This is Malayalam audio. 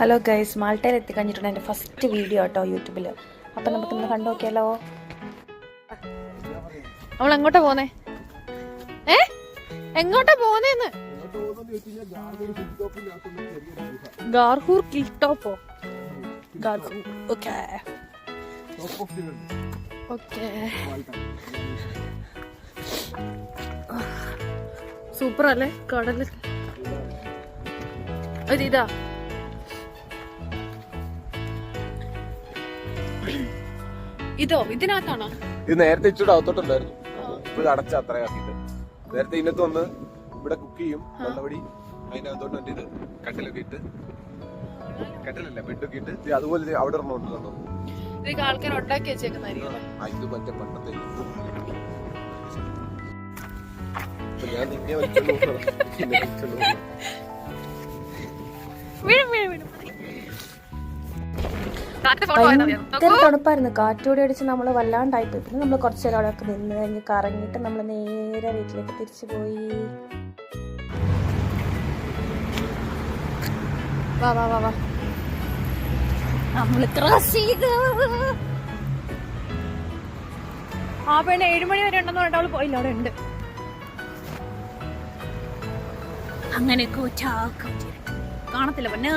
ഹലോ ഗൈസ്, മാൾട്ടയിൽ എത്തിക്കഴിഞ്ഞിട്ടുണ്ട് എൻ്റെ ഫസ്റ്റ് വീഡിയോ കേട്ടോ യൂട്യൂബിൽ. അപ്പം നമുക്കിന്ന് കണ്ടു നോക്കിയാലോ. നമ്മൾ എങ്ങോട്ടാ പോന്നേ? എങ്ങോട്ടാ പോന്നേന്ന്? ഗാർഹൂർ ഹിൽ ടോപ്പോ? ഗാർഹൂർ. ഓക്കേ ഓക്കേ, സൂപ്പർ അല്ലേ കടല്? ഇതാ ഇതോ ഇതിനകത്താണോ? ഇത് നേരത്തെ ഇച്ചിരി അകത്തോട്ടുണ്ടായിരുന്നു, ഇപ്പൊ ഇത് അടച്ച അത്ര ആക്കിട്ട്. നേരത്തെ ഇതിനകത്ത് വന്ന് ഇവിടെ കുക്ക് ചെയ്യും, വെള്ളപടി അതിന്റെ അകത്തോട്ട് മറ്റേ ഇത് കട്ടിലൊക്കെ ഇട്ട്, കട്ടിലല്ല ബെഡൊക്കെ ഇട്ട്, അതുപോലെ അവിടെ ഒരെണ്ണം കണ്ടോ, ആൾക്കാർ ഉണ്ടാക്കി വെച്ചേക്കുന്നതായിരിക്കും. ഇത് മറ്റേ പണ്ടത്തെ ഞാൻ നിന്നെ വെച്ചോളൂ. ഭയങ്കര തണുപ്പായിരുന്നു, കാറ്റോടെ അടിച്ച് നമ്മൾ വല്ലാണ്ടായിപ്പോയി. പിന്നെ നമ്മൾ കുറച്ച് നേരം അവിടെ ഒക്കെ നിന്ന് കഴിഞ്ഞ് കറങ്ങിയിട്ട് നമ്മൾ നേരെ വീട്ടിലേക്ക് തിരിച്ചു പോയി. വാ വാ വാ വാ, നമ്മൾ ക്രോസ് ചെയ്തു. ആ പെണ്ണ് 7 മണി വരെ ഉണ്ടെന്ന് പറഞ്ഞിട്ട് അവള് പോയില്ല, അവിടെ ഉണ്ട്. അങ്ങനെ കാണത്തില്ല പിന്നെ.